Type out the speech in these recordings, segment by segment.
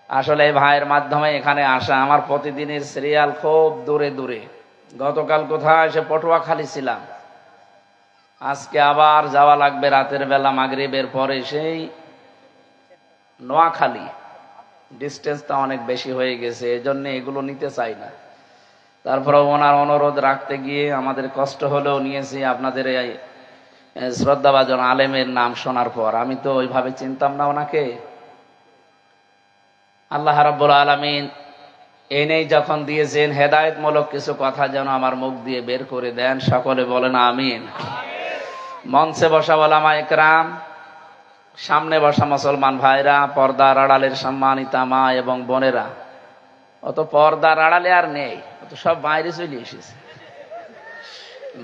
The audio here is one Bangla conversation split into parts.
আসলে এই ভাইয়ের মাধ্যমে এখানে আসা। আমার প্রতিদিনের সিরিয়াল খুব দূরে দূরে। গতকাল কোথায় এসে পটুয়াখালী ছিলাম, আজকে আবার যাওয়া লাগবে রাতের বেলা মাগরিবের পরে সেই নোয়াখালী। ডিস্টেন্সটা অনেক বেশি হয়ে গেছে, এজন্য এগুলো নিতে চাই না। তারপরে ওনার অনুরোধ রাখতে গিয়ে আমাদের কষ্ট হলেও নিয়েছি। আপনাদের এই শ্রদ্ধাভাজন আলেমের নাম শোনার পর আমি তো ওইভাবে চিনতাম না ওনাকে। আল্লাহ রাব্বুল আলামিন এনেই যখন দিয়েছেন হেদায়েতমূলক কিছু কথা যেন আমার মুখ দিয়ে বের করে দেন, সকলে বলেন আমিন। মঞ্চে বসা ওলামায়ে কেরাম, সামনে বসা মুসলমান ভাইরা, পর্দার আড়ালের সম্মানিতা মা এবং বোনেরা, অত পর্দার আড়ালে আর নেই, অত সব বাইরে চলে এসেছে।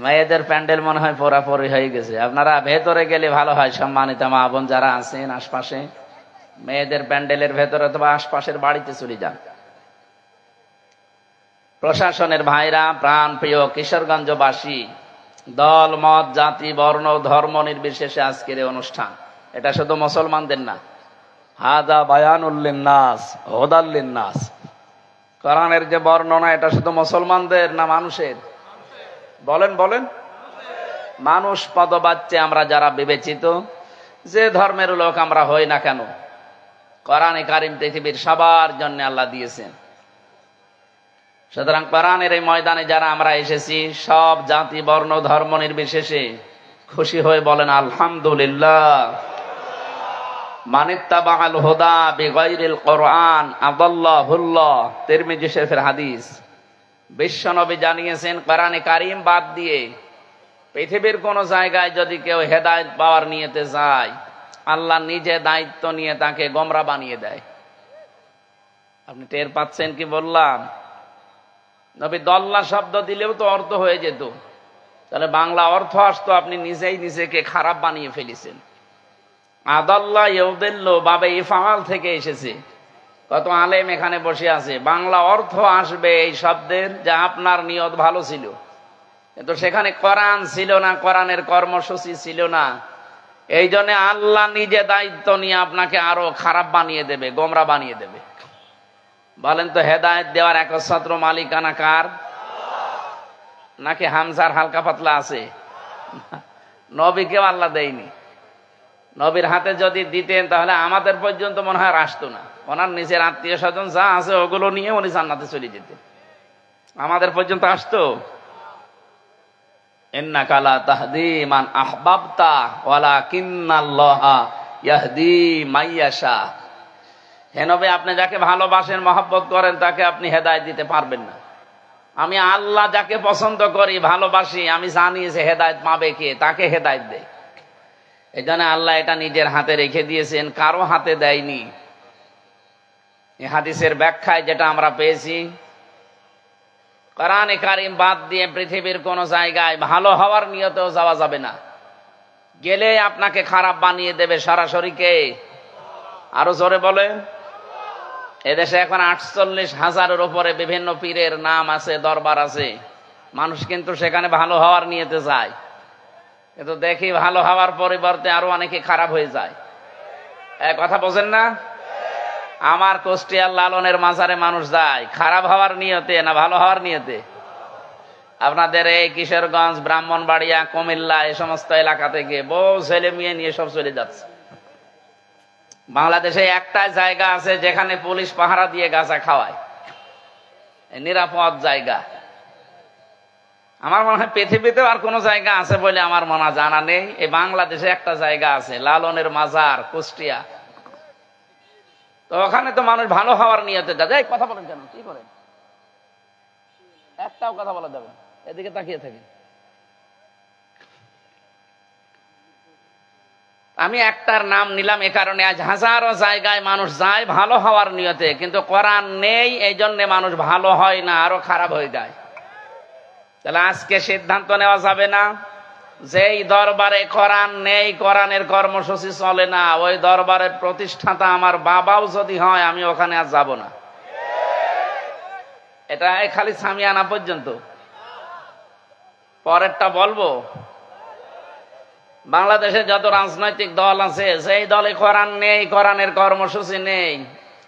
মেয়েদের প্যান্ডেল মনে হয় পোড়াপড়ি হয়ে গেছে। আপনারা ভেতরে গেলে ভালো হয়, সম্মানিতা মা বোন যারা আছেন আশপাশে, মেয়েদের প্যান্ডেলের ভেতরে অথবা আশপাশের বাড়িতে চলে যান। প্রশাসনের ভাইরা, প্রাণ প্রিয় কিশোরগঞ্জবাসী, দল মত জাতি বর্ণ ধর্ম নির্বিশেষে আজকের এই অনুষ্ঠান, এটা শুধু মুসলমানদের না। হাদা বায়ানুল লিন্নাস হুদাল লিন্নাস। কোরআনের যে বর্ণনা এটা শুধু মুসলমানদের না মানুষের? বলেন বলেন। মানুষ পদবাচ্যে আমরা যারা বিবেচিত, যে ধর্মের লোক আমরা হই না কেন, কোরআনে কারিম পৃথিবীর সবার জন্য আল্লাহ দিয়েছেন। সুতরাং কোরআনের এই ময়দানে যারা আমরা এসেছি, সব জাতি বর্ণ ধর্ম নির্বিশেষে খুশি হয়ে বলেন আলহামদুলিল্লাহ। মানিত্তাবাআল হুদা বিগাইরিল কোরআন আদাল্লাহুল্লাহ। তিরমিজি শরীফের হাদিস। বিশ্বনবী জানিয়েছেন, কোরআনে কারিম বাদ দিয়ে পৃথিবীর কোন জায়গায় যদি কেউ হেদায়েত পাওয়ার নিয়েতে যায়, আল্লাহ নিজে দায়িত্ব নিয়ে তাকে গোমরা বানিয়ে দেয়। আপনি টের পাচ্ছেন কি বললাম? নবী দল্লা শব্দ দিলেও তো অর্থ হয়ে যেত, তাহলে বাংলা অর্থ আসতো আপনি নিজেই নিজেকে খারাপ বানিয়ে ফেলেছেন। আদাল্লাহ ইউদিল্লু বাবে ইফআল থেকে এসেছে। কত আলেম এখানে বসে আছে, বাংলা অর্থ আসবে এই শব্দের যা আপনার নিয়ত ভালো ছিল, কিন্তু সেখানে কোরআন ছিল না, কোরআনের কর্মসূচি ছিল না। এই জন্য আল্লাহ নিজে দায়িত্ব নিয়ে আপনাকে আরো খারাপ বানিয়ে দেবে, গোমরা বানিয়ে দেবে। বলেন তো, হেদায়েত দেওয়ার একচ্ছত্র মালিকানা কার? নাকি হামজার হালকা পাতলা আছে? নবীকেও আল্লাহ দেয়নি। নবীর হাতে যদি দিতেন তাহলে আমাদের পর্যন্ত মনে হয় আসতো না। ওনার নিজের আত্মীয় স্বজন যা আছে ওগুলো নিয়ে উনি জান্নাতে চলে যেতেন, আমাদের পর্যন্ত আসতো? ইন্নাকা লা তাহদি মান আহবাবতা ওয়ালাকিন্নাল্লাহা ইয়াহদি মাইয়াশা। হে নবী, আপনি যাকে ভালোবাসেন, মহব্বত করেন, তাকে আপনি হেদায়েত দিতে পারবেন না। আমি আল্লাহ যাকে পছন্দ করি, ভালোবাসি, আমি জানি যে হেদায়েত পাবে কে, তাকে হেদায়েত দেয়। এই জন্য আল্লাহ এটা নিজের হাতে রেখে দিয়েছেন, কারো হাতে দেয়নি। এই হাদিসের ব্যাখ্যায় যেটা আমরা পেয়েছি, কোরআনে কারিম বাদ দিয়ে পৃথিবীর কোন জায়গায় ভালো হওয়ার নিয়তেও যাওয়া যাবে না। গেলে আপনাকে খারাপ বানিয়ে দেবে সরাসরি কে? আরো জোরে বলেন। এদেশে এখন 48,000-এর উপরে বিভিন্ন পীরের নাম আছে, দরবার আছে। মানুষ কিন্তু সেখানে ভালো হওয়ার নিয়তে যায়, কিন্তু দেখি ভালো হওয়ার পরিবর্তে আরো অনেকে খারাপ হয়ে যায়। কথা বোঝেন না? আমার কুষ্টিয়ার লালনের মাজারে মানুষ যায় খারাপ হওয়ার নিয়তে না ভালো হওয়ার নিয়তে? আপনাদের এই কিশোরগঞ্জ, ব্রাহ্মণবাড়িয়া, কুমিল্লা এই সমস্ত এলাকা থেকে বহু ছেলে মেয়ে নিয়ে সব চলে যাচ্ছে। বাংলাদেশে একটা জায়গা আছে যেখানে পুলিশ পাহারা দিয়ে গাঁজা খাওয়ায়, নিরাপদ জায়গা। আমার মনে হয় পৃথিবীতেও আর কোন জায়গা আছে বলে আমার মনে জানা নেই। এই বাংলাদেশে একটা জায়গা আছে, লালনের মাজার, কুষ্টিয়া। তো ওখানে তো মানুষ ভালো হওয়ার নিয়তে যায়। কথা বলেন কেন? কি করেন? একটাও কথা বলা যাবে, এদিকে তাকিয়ে থাকেন। আমি একটার নাম নিলাম এ কারণে, আজ হাজারো জায়গায় মানুষ যায় ভালো হওয়ার নিয়তে, কিন্তু কোরআন নেই, এই জন্য মানুষ ভালো হয় না, আরো খারাপ হয়ে যায়। তাহলে আজকে সিদ্ধান্ত নেওয়া যাবে না যেই দরবারে কোরআন নেই, কোরআনের কর্মসূচি চলে না, ওই দরবারের প্রতিষ্ঠাতা আমার বাবাও যদি হয়, আমি ওখানে আর যাব না। এটা খালি সামিয়ানা পর্যন্ত, পরেরটা বলবো। বাংলাদেশে যত রাজনৈতিক দল আছে, সেই দলে কোরআন নেই, কোরআনের কর্মসূচি নেই,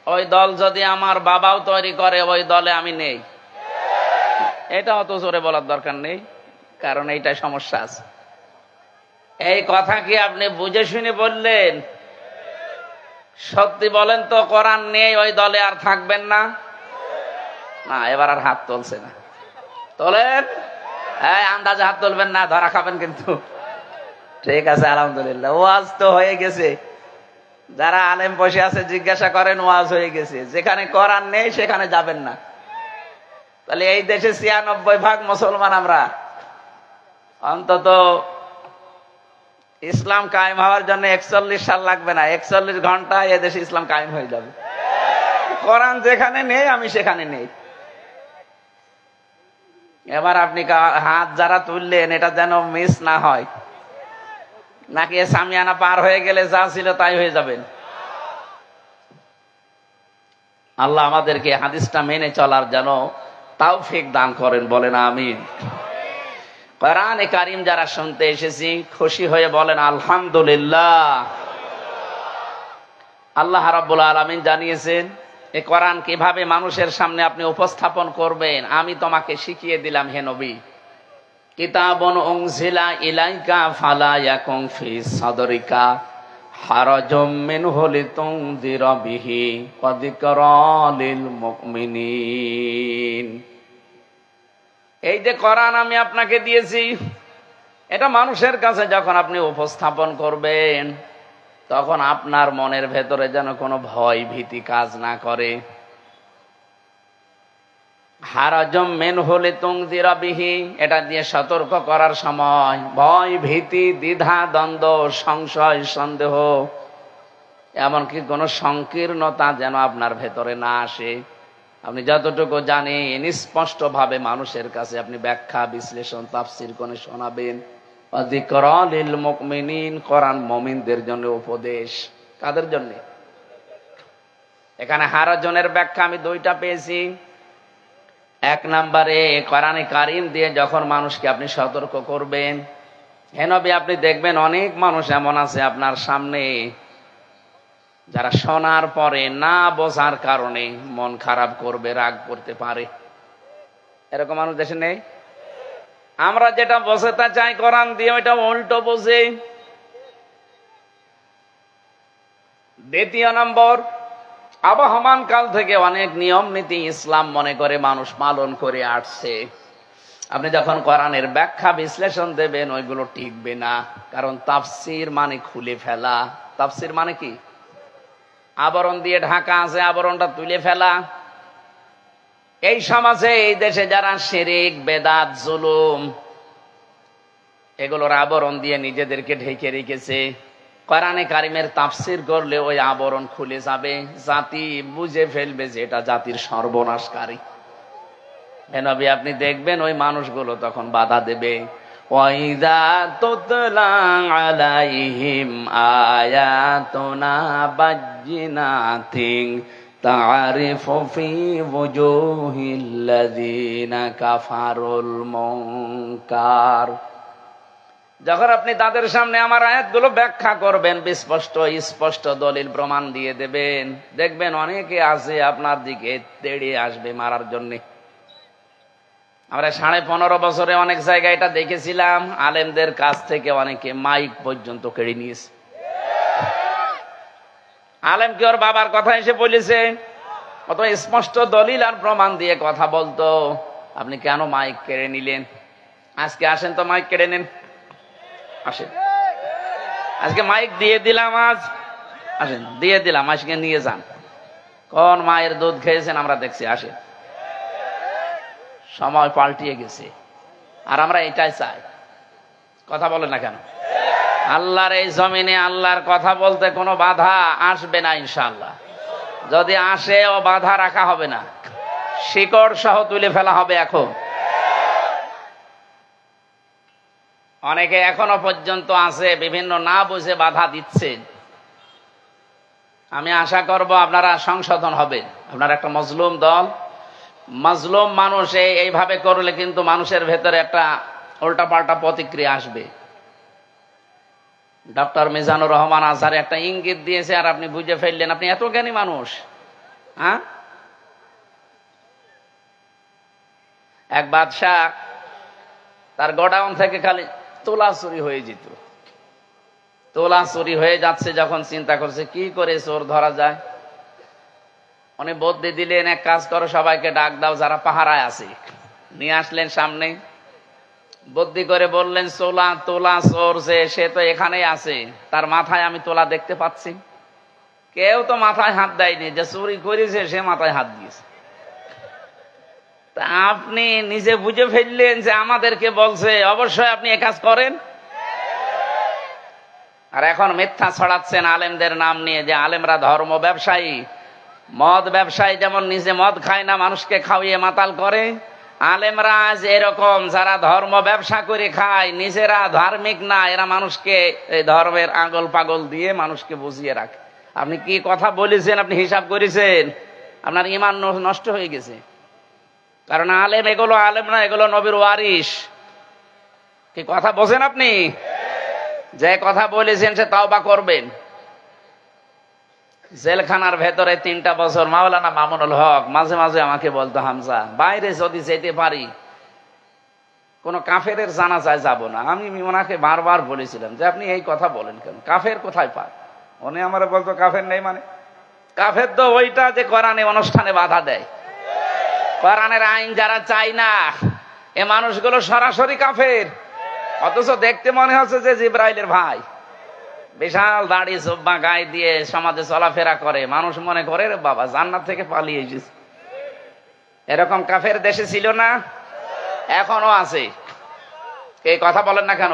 ওই দল যদি আমার বাবাও তৈরি করে ওই দলে আমি নেই, এটা অত জোরে বলার দরকার নেই, কারণ এইটা সমস্যা আছে। এই কথা কি আপনি বুঝে শুনে বললেন? সত্যি বলেন তো, কোরআন নেই ওই দলে আর থাকবেন না? না, এবার আর হাত তুলছে না। তোলেন, আন্দাজে হাত তুলবেন না, ধরা খাবেন কিন্তু। ঠিক আছে, আলহামদুলিল্লাহ, ওয়াজ তো হয়ে গেছে। যারা আলেম বসে আছে জিজ্ঞাসা করেন, ওয়াজ হয়ে গেছে। যেখানে কোরআন নেই সেখানে যাবেন না। তাহলে এই দেশে ৯৬% মুসলমান আমরা, অন্তত ইসলাম কায়েম হওয়ার জন্য ৪১ সাল লাগবে না, ৪১ ঘন্টায় এদেশে ইসলাম কায়েম হয়ে যাবে। কোরআন যেখানে নেই আমি সেখানে নেই। এবার আপনি হাত যারা তুললেন এটা যেন মিস না হয়, নাকি সামিয়ানা পার হয়ে গেলে যা ছিল তাই হয়ে যাবেন। আল্লাহ আমাদেরকে হাদিসটা মেনে চলার যেন তৌফিক দান করেন, বলেন আমিন। কোরআনে কারীম যারা শুনতে এসেছি খুশি হয়ে বলেন আলহামদুলিল্লাহ। আল্লাহ রাব্বুল আলামিন জানিয়েছেন এই কোরআন কিভাবে মানুষের সামনে আপনি উপস্থাপন করবেন, আমি তোমাকে শিখিয়ে দিলাম হে নবী। কিতাবুন উনজিলা ইলাইকা ফালা ইয়াকুন ফি সাদরিকা হারাজুম মিনহু লিতুনযিরা বিহি ওয়া যিকরা লিল মুমিনিন। এই যে কোরআন আমি আপনাকে দিয়েছি, এটা মানুষের কাছে যখন আপনি উপস্থাপন করবেন তখন আপনার মনের ভেতরে যেন কোনো ভয় ভীতি কাজ না করে। হারাজম মিনহু লিতুনযিরা বিহি, এটা দিয়ে সতর্ক করার সময় ভয় ভীতি দ্বিধা দ্বন্দ্ব সংশয় সন্দেহ এমনকি কোনো সংকীর্ণতা যেন আপনার ভেতরে না আসে। আপনি যতটুকু জানেন স্পষ্ট ভাবে মানুষের কাছে আপনি ব্যাখ্যা বিশ্লেষণ তাফসীর করে শোনাবেন। ওয়া যিকরা লিল মুমিনিন, কোরআন মুমিনদের জন্য উপদেশ। কাদের জন্য? এখানে হারাজনের ব্যাখ্যা আমি দুইটা পেয়েছি। এক নম্বরে কোরআনে কারীম দিয়ে যখন মানুষকে আপনি সতর্ক করবেন, হে নবী আপনি দেখবেন অনেক মানুষ এমন আছে আপনার সামনে যারা শোনার পরে না বোঝার কারণে মন খারাপ করবে, রাগ করতে পারে। এরকম মানুষ দেশে নেই? আমরা যেটা বোঝাতে চাই কোরআন দিয়ে ওইটা উল্টো বোঝে। দ্বিতীয় নম্বর, আবহমান কাল থেকে অনেক নিয়ম নীতি ইসলাম মনে করে মানুষ পালন করে আসছে। আপনি যখন কোরআনের ব্যাখ্যা বিশ্লেষণ দেবেন ওইগুলো টিকবে না, কারণ তাফসীর মানে খুলে ফেলা। তাফসীর মানে কি? আবরণ দিয়ে ঢাকা আছে, আবরণটা তুলে ফেলা। এই সমাজে এই দেশে যারা শিরক বেদাত জুলুম এগুলোর আবরণ দিয়ে নিজেদেরকে ঢেকে রেখেছে, কোরআনে কারীমের তাফসীর করলে ওই আবরণ খুলে যাবে, জাতি বুঝে ফেলবে যে এটা জাতির সর্বনাশকারী। হে নবী আপনি দেখবেন ওই মানুষগুলো তখন বাধা দেবে। ওয়াইদা তুতলা আলাইহিম আয়াতুনা বাজ্জিনাতিন তারিফু ফি ওয়ুজুহিল্লাযিনা কাফারুল মুনকার। যখন আপনি তাদের সামনে আমার আয়াতগুলো ব্যাখ্যা করবেন, স্পষ্ট দলিল প্রমাণ দিয়ে দেবেন, দেখবেন অনেকে আছে আপনার দিকে তেড়ে আসবে মারার জন্য। আমরা 15.5 বছরে অনেক জায়গায় এটা দেখেছিলাম, আলেমদের কাছ থেকে অনেকে মাইক পর্যন্ত কেড়ে নিয়েছে। আলেম কি ওর বাবার কথা এসে বলেছে? কত স্পষ্ট দলিল আর প্রমাণ দিয়ে কথা বলতো, আপনি কেন মাইক কেড়ে নিলেন? আজকে আসেন তো মাইক কেড়ে নেন, আসেন। আজকে মাইক দিয়ে দিলাম, আজ আসেন দিয়ে দিলাম, আজকে নিয়ে যান। কোন মায়ের দুধ খেয়েছেন আমরা দেখছি, আসেন। সময় পাল্টিয়ে গেছে আর আমরা এটাই চাই। কথা বলেন না কেন? আল্লাহর এই জমিনে আল্লাহর কথা বলতে কোনো বাধা আসবে না ইনশাআল্লাহ। যদি আসে ও বাধা রাখা হবে না, শিকড় সহ তুলে ফেলা হবে। এখন অনেকে এখনো পর্যন্ত আছে বিভিন্ন না বুঝে বাধা দিচ্ছেন। আমি আশা করব আপনারা সংশোধন হবেন। আপনারা একটা মজলুম দল, মজলুম মানুষ এইভাবে করলে কিন্তু মানুষের ভেতরে একটা উল্টাপাল্টা প্রতিক্রিয়া আসবে। ডক্টর মিজানুর রহমান আজহার একটা ইঙ্গিত দিয়েছে আর আপনি বুঝে ফেললেন, আপনি এত জ্ঞানী মানুষ, হ্যাঁ, এক বাদশাহ তার গোডাউন থেকে খালি তোলা চুরি হয়ে যেত। তোলা চুরি হয়ে যাচ্ছে যখন চিন্তা করছে কি করে চোর ধরা যায়, উনি বুদ্ধি দিলেন, এক কাজ করো, সবাইকে ডাক দাও যারা পাহারায় আছে। নিয়ে আসলেন সামনে, বুদ্ধি করে বললেন, তোলা চোর যে সে তো এখানেই আছে, তার মাথায় আমি তোলা দেখতে পাচ্ছি। কেউ তো মাথায় হাত দেয়নি, যে চুরি করেছে সে মাথায় হাত দিয়েছে। তা আপনি নিজে বুঝে ফেললেন যে আমাদেরকে বলছে, অবশ্যই আপনি এ কাজ করেন। আর এখন মিথ্যা ছড়াচ্ছেন আলেমদের নাম নিয়ে, যে আলেমরা ধর্ম ব্যবসায়ী। মদ ব্যবসায়ী যেমন নিজে মদ খায় না, মানুষকে খাওয়িয়ে মাতাল করে, আলেমরা আজ এরকম যারা ধর্ম ব্যবসা করে খায়, নিজেরা ধার্মিক না, এরা মানুষকে এই ধর্মের আগল পাগল দিয়ে মানুষকে বুঝিয়ে রাখে। আপনি কি কথা বলেছেন, আপনি হিসাব করেছেন? আপনার ঈমান নষ্ট হয়ে গেছে। কারণ আলেম এগুলো আলেম না, এগুলো নবীর ওয়ারিস। কি কথা বোঝেন আপনি? যে কথা বলেছেন সে তাওবা করবেন। জেলখানার ভেতরে 3টা বছর মাওলানা মামুনুল হক মাঝে মাঝে আমাকে বলতো, হামজা বাইরে যদি যেতে পারি কোন কাফেরের জানাজায় যাব না। আমি ওনাকে বারবার বলেছিলাম যে আপনি এই কথা বলেন কেন, কাফের কোথায় পান? উনি আমার বলতো কাফের নেই মানে? কাফের তো ওইটা যে কোরআনে অনুষ্ঠানে বাধা দেয়। কোরআনের আইন যারা চায় না, এ মানুষগুলো সরাসরি কাফের, অথচ দেখতে মনে হচ্ছে যে জিব্রাইলের ভাই। বিশাল দাড়ি জুব্বা গায়ে দিয়ে সমাজে চলাফেরা করে, মানুষ মনে করে রে বাবা জান্নাত থেকে পালিয়ে এসেছে। এরকম কাফের দেশে ছিল না, এখনো আছে। এই কথা বলেন না কেন?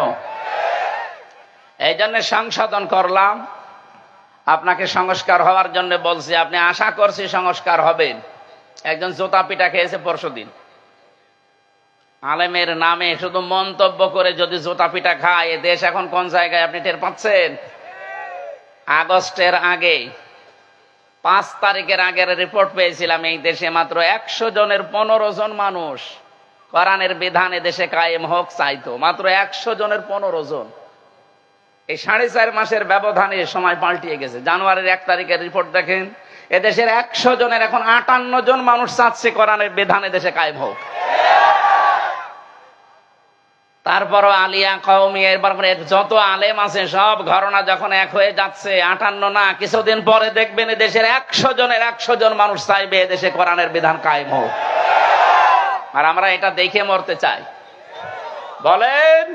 এই জন্য সংশোধন করলাম, আপনাকে সংস্কার হওয়ার জন্য বলছি। আপনি আশা করছি সংস্কার হবেন। একজন জোতা পিটা খেয়েছে পরশুদিন, আলেমের নামে শুধু মন্তব্য করে যদি জোতা পিটা খায়, এ দেশ এখন কোন জায়গায় আপনি টের পাচ্ছেন? আগস্টের আগে 5 তারিখের আগের রিপোর্ট পেয়েছিলাম, এই দেশে মাত্র 100 জনের 15 জন মানুষ কোরআনের বিধান এ দেশে কায়েম হোক চাইতো। মাত্র 100 জনের 15 জন। এই 4.5 মাসের ব্যবধানে সময় পাল্টিয়ে গেছে। জানুয়ারির 1 তারিখের রিপোর্ট দেখেন, এদেশের 100 জনের এখন 58 জন মানুষ চাচ্ছে কোরআনের বিধান এ দেশে কায়েম হোক। তারপরও আলিয়া কওমি এরপর যত আলেম আছে সব ঘটনা যখন এক হয়ে যাচ্ছে, 58 না, কিছুদিন পরে দেখবেন দেশের 100 জনের 100 জন মানুষ চাইবে এদেশে কোরআনের বিধান কায়েম হোক। আর আমরা এটা দেখে মরতে চাই? বলেন।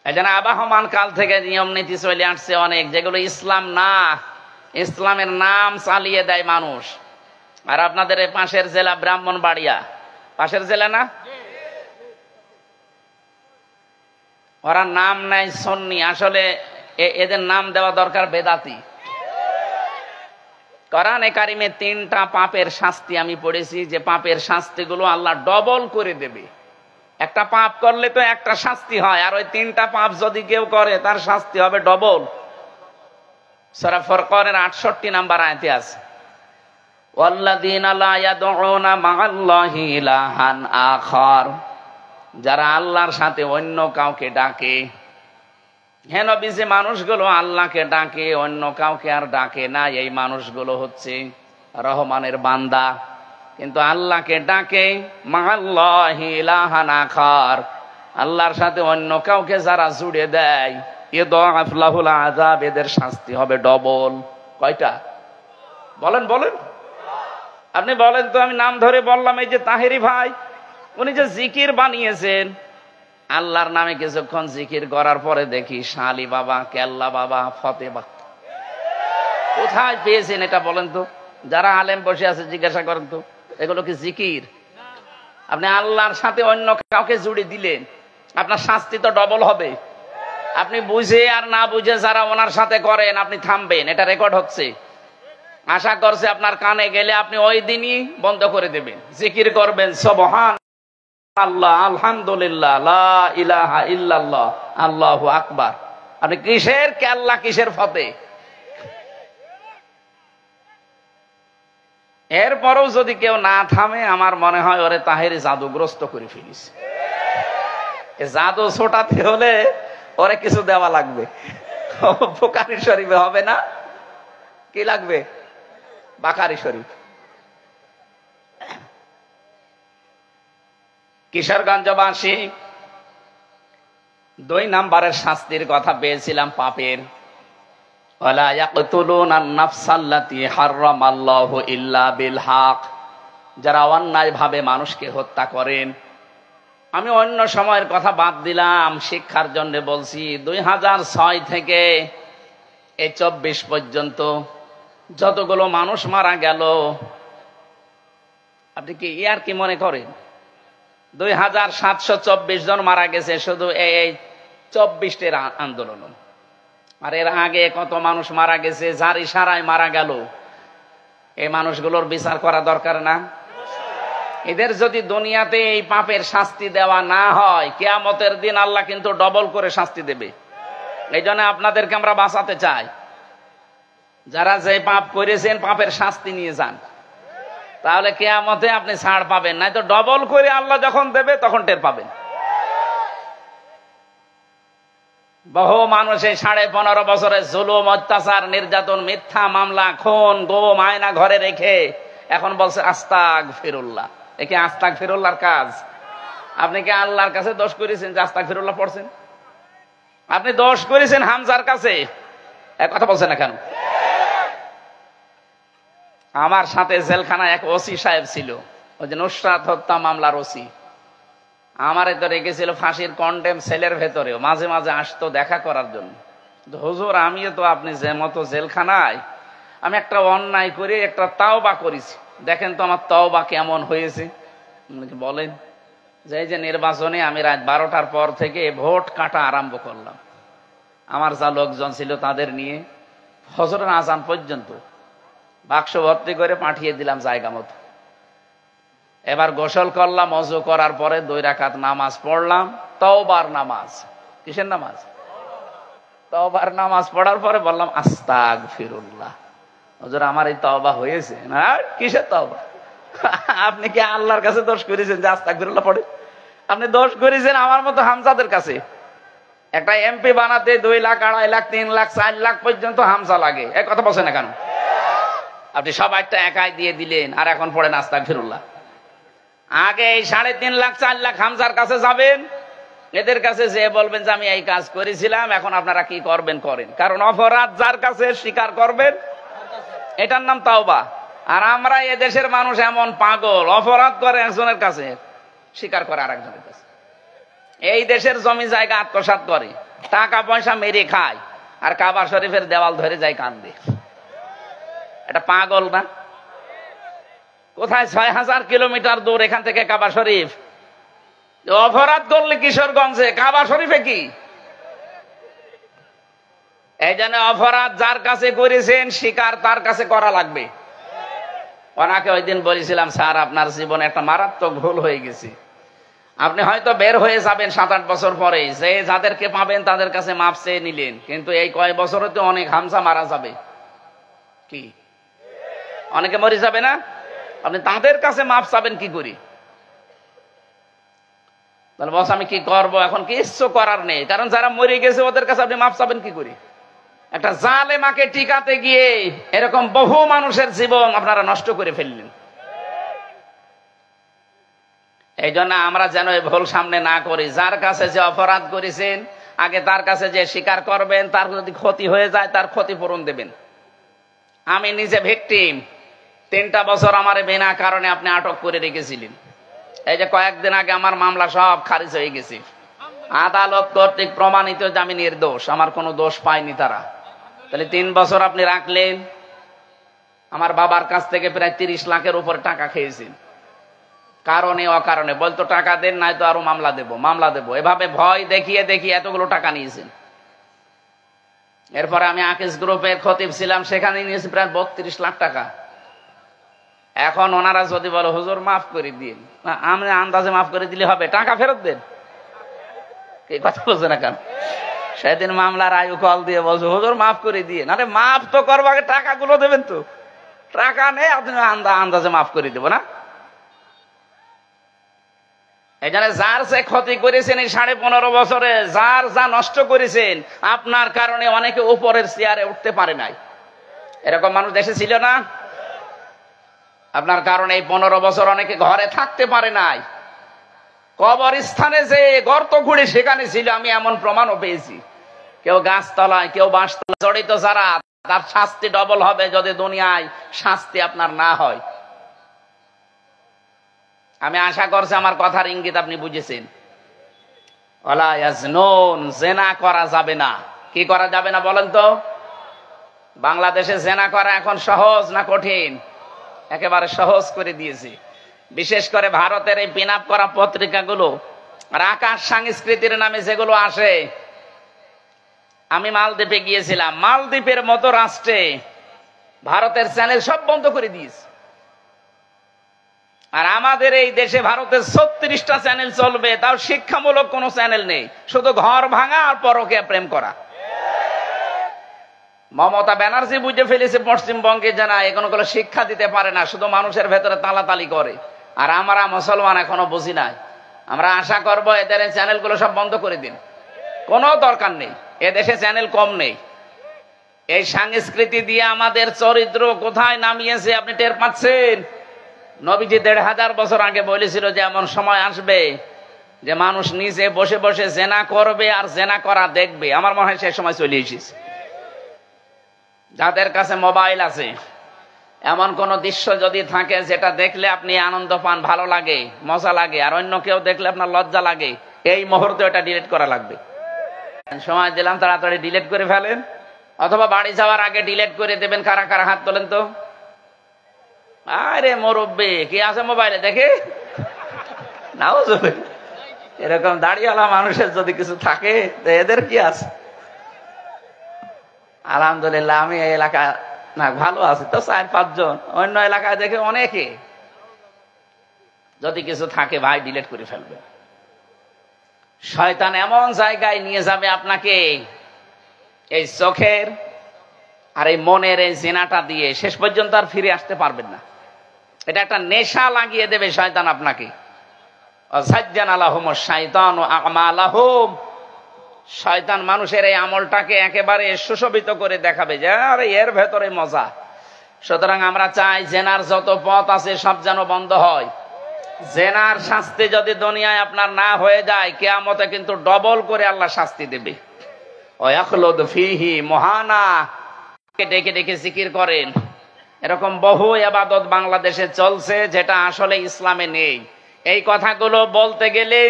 এই জন্য আবাহমান কাল থেকে নিয়ম নীতি চলে আসছে অনেক, যেগুলো ইসলাম না, ইসলামের নাম চালিয়ে দেয় মানুষ। আর আপনাদের এই পাশের জেলা ব্রাহ্মণবাড়িয়া, পাশের জেলা না, ওরা নাম নেয় সুন্নি, আসলে এদের নাম দেওয়া দরকার বেদাতি। কোরআনে কারিমে 3টা পাপের শাস্তি আমি পড়েছি, যে পাপের শাস্তিগুলো আল্লাহ ডবল করে দেবে। একটা পাপ করলে তো একটা শাস্তি হয়, আর ওই 3টা পাপ যদি কেউ করে তার শাস্তি হবে ডবল। সূরা ফুরকানের 68 নম্বর আয়াতে আছে, ওয়াল্লাযীনা লা ইয়াদউনা মা'আল্লাহি ইলাহান আখার, যারা আল্লাহর সাথে অন্য কাউকে ডাকে। হ্যাঁ নবী, যে মানুষগুলো আল্লাহকে ডাকে অন্য কাউকে আর ডাকে না, এই মানুষগুলো হচ্ছে রহমানের বান্দা। কিন্তু আল্লাহকে ডাকে মা'আল্লাহি ইলাহান আখার, আল্লাহর সাথে অন্য কাউকে যারা জুড়ে দেয়, ইউদাআফ লাহুল আযাব, এদের শাস্তি হবে ডবল। কয়টা? বলেন বলেন, আপনি বলেন তো। আমি নাম ধরে বললাম, এই যে তাহেরি ভাই, উনি যে জিকির বানিয়েছেন, আল্লাহর নামে কিছুক্ষণ জিকির করার পরে দেখি শালি বাবা, কেল্লা বাবা, ফতেবা। কোথায় পেয়েছেন এটা বলেন তো? যারা আলেম বসে আছে জিজ্ঞাসা করেন তো, এগুলো কি জিকির? আপনি আল্লাহর সাথে অন্য কাউকে জুড়ে দিলেন, আপনার শাস্তি তো ডবল হবে। আপনি বুঝে আর না বুঝে যারা ওনার সাথে করেন, আপনি থামবেন, এটা রেকর্ড হচ্ছে। আশা করছে আপনার কানে গেলে আপনি ওই দিনই বন্ধ করে দেবেন, জিকির করবেন সুবহান আল্লাহ, আলহামদুলিল্লাহ, লা ইলাহা ইল্লাল্লাহ, আল্লাহু আকবার। আপনি কিসের কেল্লা, কিসের ফতে? এরপরও যদি কেউ না থামে, আমার মনে হয় ওরে তাহেরি জাদুগ্রস্ত করে ফেলিস। জাদু ছোটাতে হলে ওরে কিছু দেওয়া লাগবে। বুখারী শরীফে হবে না, কি লাগবে? বাকারি শরীফ। কিশোরগঞ্জবাসী 2 নম্বরের শাস্তির কথা পেয়েছিলাম পাপের। ওয়ালা ইয়াকতুলুনা আন-নাফসাল্লাতী হারামাল্লাহু ইল্লা বিল হক, যারা অন্যায় ভাবে মানুষকে হত্যা করেন। আমি অন্য সময়ের কথা বাদ দিলাম, শিক্ষার জন্য বলছি। 2006 থেকে এই 24 পর্যন্ত যতগুলো মানুষ মারা গেল, আপনি কি ইয়ার কি মনে করেন? 2724 জন মারা গেছে শুধু এই 24টির আন্দোলন। আর এর আগে কত মানুষ মারা গেছে, যার ইশারায় মারা গেল। এই মানুষগুলোর বিচার করা দরকার না? এদের যদি দুনিয়াতে এই পাপের শাস্তি দেওয়া না হয়, কিয়ামতের দিন আল্লাহ কিন্তু ডবল করে শাস্তি দেবে। এই জন্য আপনাদেরকে আমরা বাঁচাতে চাই, যারা যে পাপ করেছেন পাপের শাস্তি নিয়ে যান, তাহলে কিয়ামতে আপনি ছাড় পাবেন। নাই তো ডবল করে আল্লাহ যখন দেবে তখন টের পাবেন। বহু মানুষ এই 15.5 বছরে জুলুম, অত্যাচার, নির্যাতন, মিথ্যা মামলা, খুন, গুম, আয়না ঘরে রেখে এখন বলছে আস্তাগফিরুল্লাহ। একে আস্তাগফিরুল্লাহর কাজ? আপনি কি আল্লাহর কাছে দোষ করেছেন যে আস্তাগফিরুল্লাহ পড়ছেন? আপনি দোষ করেছেন হামজার কাছে। এক কথা বলছেন না কেন? আমার সাথে জেলখানায় এক ওসি সাহেব ছিল, ওই যে নুসরাত হত্যা মামলার ওসি। আমারে তো রেখেছিল ফাঁসির কন্ডেম সেলের ভেতরেও, মাঝে মাঝে আসতো দেখা করার জন্য। হুজুর, আমিও তো আপনি যে মতো জেলখানায়, আমি একটা অন্যায় করে একটা তাওবা করেছি, দেখেন তো আমার তাওবা কেমন হয়েছে। বলেন যে এই যে নির্বাচনে আমি রাত 12টার পর থেকে ভোট কাটা আরম্ভ করলাম, আমার যা লোকজন ছিল তাদের নিয়ে ফজরের আজান পর্যন্ত বাক্স ভর্তি করে পাঠিয়ে দিলাম জায়গা মতো। এবার গোসল করলাম, ওযু করার পরে 2 রাকাত নামাজ পড়লাম, তওবার নামাজ। কিসের নামাজ? তওবার নামাজ পড়ার পরে বললাম আস্তাগফিরুল্লাহ। হুজুর, আমার এই তওবা হয়েছে না। কিসের তওবা? আপনি কি আল্লাহর কাছে দোষ করেছেন যে আস্তাগফিরুল্লাহ পড়ে? আপনি দোষ করেছেন আমার মতো হামজাদের কাছে। একটা এমপি বানাতে 2 লাখ, 2.5 লাখ, 3 লাখ, 4 লাখ পর্যন্ত হামজা লাগে। এক কথা বলছেন না কেন? আপনি সবাইটা একাই দিয়ে দিলেন, আর এখন পড়েন আস্তাগফিরুল্লাহ। আগে এই 3.5 লাখ, 4 লাখ হামজার কাছে যাবেন, এদের কাছে যে বলবেন যে আমি এই কাজ করেছিলাম, এখন আপনারা কি করবেন করেন। কারণ অপরাধ যার কাছে স্বীকার করবেন, এটার নাম তাওবা। আর আমরা এদেশের মানুষ এমন পাগল, অপরাধ করে একজনের কাছে, স্বীকার করে আরেকজনের কাছে। এই দেশের জমি জায়গা আত্মসাৎ করে, টাকা পয়সা মেরে খায়, আর কাবা শরীফের দেওয়াল ধরে যায় কান্দে। এটা পাগল না? কোথায়? 6000 কিলোমিটার দূর এখান থেকে কাবা শরীফ। অপরাধ করলে কিশোরগঞ্জে, কাবা শরীফে কি? এই জন্য অপরাধ যার কাছে করেছেন স্বীকার তার কাছে করা লাগবে। ওনাকে ওই দিন বলেছিলাম, স্যার আপনার জীবনে একটা মারাত্মক ভুল হয়ে গেছে, আপনি হয়তো বের হয়ে যাবেন 7-8 বছর পরে, যে যাদেরকে পাবেন তাদের কাছে মাপ চেয়ে নিলেন, কিন্তু এই কয় বছরে তো অনেক হামজা মারা যাবে। কি অনেকে মরে যাবে না? আপনি তাদের কাছে মাপ চাবেন কি করি? তাহলে বস আমি কি করবো? এখন কিছু করার নেই, কারণ যারা মরে গেছে ওদের কাছে আপনি মাপ চাবেন কি করি? একটা জালেমাকে টিকাতে গিয়ে এরকম বহু মানুষের জীবন আপনারা নষ্ট করে ফেললেন। এই জন্য আমরা যেন এই ভুল সামনে না করি। যার কাছে যে অপরাধ করেছেন আগে তার কাছে যে স্বীকার করবেন, তার যদি ক্ষতি হয়ে যায় তার ক্ষতিপূরণ দেবেন। আমি নিজে ভিকটিম, 3টা বছর আমার বিনা কারণে আপনি আটক করে রেখেছিলেন। এই যে কয়েকদিন আগে আমার মামলা সব খারিজ হয়ে গেছে, আদালত কর্তৃক প্রমাণিত যে আমি নির্দোষ, আমার কোনো দোষ পায়নি তারা। তাহলে 3 বছর আপনি রাখলেন। আমার বাবার কাছ থেকে প্রায় 30 লাখের উপর টাকা খেয়েছেন, কারণে অকারণে। বলতো টাকা দেন, নাই তো আরো মামলা দেবো, এভাবে ভয় দেখিয়ে দেখিয়ে এতগুলো টাকা নিয়েছেন। এরপরে আমি আকিস গ্রুপের খতিব ছিলাম, সেখানে নিয়েছি প্রায় 32 লাখ টাকা। এখন ওনারা যদি বলো হুজুর মাফ করে দিন, আমি আন্দাজে মাফ করে দিলে হবে, টাকা ফেরত দেন। এই কথা বলছে না কেন? সেদিন মামলার আয়ু কল দিয়ে বলছো হুজুর মাফ করে দিয়ে। আরে মাফ তো করবো, আগে টাকাগুলো দেবেন তো। টাকা নেই, আপনি আন্দাজে মাফ করে দেবো না? এই জন্য যার যে ক্ষতি করেছেন এই 15.5 বছরে, যার যা নষ্ট করেছেন, আপনার কারণে অনেকে উপরের চেয়ারে উঠতে পারে নাই। এরকম মানুষ দেশে ছিল না? আপনার কারণে এই 15 বছর অনেকে ঘরে থাকতে পারে নাই, কবরস্থানে যে গর্ত খুঁড়ে সেখানে ছিল, আমি এমন প্রমাণও পেয়েছি। কেউ গাছতলায়, কেউ বাঁশতলায় জড়িত যারা, তার শাস্তি ডবল হবে যদি দুনিয়ায় শাস্তি আপনার না হয়। আমি আশা করছি আমার কথার ইঙ্গিত আপনি বুঝেছেন। ওয়ালা ইয়াজনুন, জেনা করা যাবে না। কি করা যাবে না বলেন তো? বাংলাদেশে জেনা করা এখন সহজ না কঠিন? একেবারে সহজ করে দিয়েছে। বিশেষ করে ভারতের এই পিন আপ করা পত্রিকাগুলো আর আকাশ সংস্কৃতির নামে যেগুলো আসে। আমি মালদ্বীপে গিয়েছিলাম, মালদ্বীপের মতো রাষ্ট্রে ভারতের চ্যানেল সব বন্ধ করে দিয়েছে। আর আমাদের এই দেশে ভারতের 36টা চ্যানেল চলবে, তাও শিক্ষামূলক কোনো চ্যানেল নেই, শুধু ঘর ভাঙা আর পরকীয়া প্রেম করা। মমতা ব্যানার্জি বুঝে ফেলেছে পশ্চিমবঙ্গে জানা এখনো কোনো শিক্ষা দিতে পারে না, শুধু মানুষের ভেতরে তালাতালি করে। আর আমরা মুসলমান এখনো বুঝি নাই। আমরা আশা করব এদের এই চ্যানেলগুলো সব বন্ধ করে দিন, কোনো দরকার নেই, এদেশে চ্যানেল কম নেই। এই সংস্কৃতি দিয়ে আমাদের চরিত্র কোথায় নামিয়েছে আপনি টের পাচ্ছেন? নবীজি 1500 বছর আগে বলেছিল যে এমন সময় আসবে যে মানুষ নিজে বসে বসে জেনা করবে আর জেনা করা দেখবে। আমার মনে হয় সে সময় চলে এসেছে। যাদের কাছে মোবাইল আছে, এমন কোন দৃশ্য যদি থাকে যেটা দেখলে আপনি আনন্দ পান, ভালো লাগে, মজা লাগে, আর অন্য কেউ দেখলে আপনার লজ্জা লাগে, এই মুহূর্তে এটা ডিলিট করা লাগবে। সময় দিলাম, তাড়াতাড়ি ডিলিট করে ফেলেন, অথবা বাড়ি যাওয়ার আগে ডিলিট করে দেবেন। কারা কারা হাত তোলেন তো? আরে মুরব্বি, কি আছে মোবাইলে দেখে নাও। এরকম দাড়িওয়ালা মানুষের যদি কিছু থাকে তো এদের কি আছে? আলহামদুলিল্লাহ, আমি এই এলাকা না ভালো আছি তো 4-5 জন, অন্য এলাকায় দেখে অনেকে। যদি কিছু থাকে ভাই ডিলিট করে ফেলবে। শয়তান এমন জায়গায় নিয়ে যাবে আপনাকে, এই চোখের আর এই মনের এই জিনাটা দিয়ে শেষ পর্যন্ত আর ফিরে আসতে পারবেন না। এটা একটা নেশা লাগিয়ে দেবে শয়তান আপনাকে। শয়তান মানুষের এই আমলটাকে একেবারে সুশোভিত করে দেখাবে যে আরে এর ভেতরে মজা। সুতরাং আমরা চাই জেনার যত পথ আছে সব যেন বন্ধ হয়। জেনার শাস্তি যদি দুনিয়ায় আপনার না হয়ে যায়, কিয়ামতে কিন্তু ডবল করে আল্লাহ শাস্তি দেবে। ওয়াখলুদ ফীহি মুহানা, ডেকে ডেকে জিকির করেন। এরকম বহু ইবাদত বাংলাদেশে চলছে যেটা আসলে ইসলামে নেই। এই কথাগুলো বলতে গেলে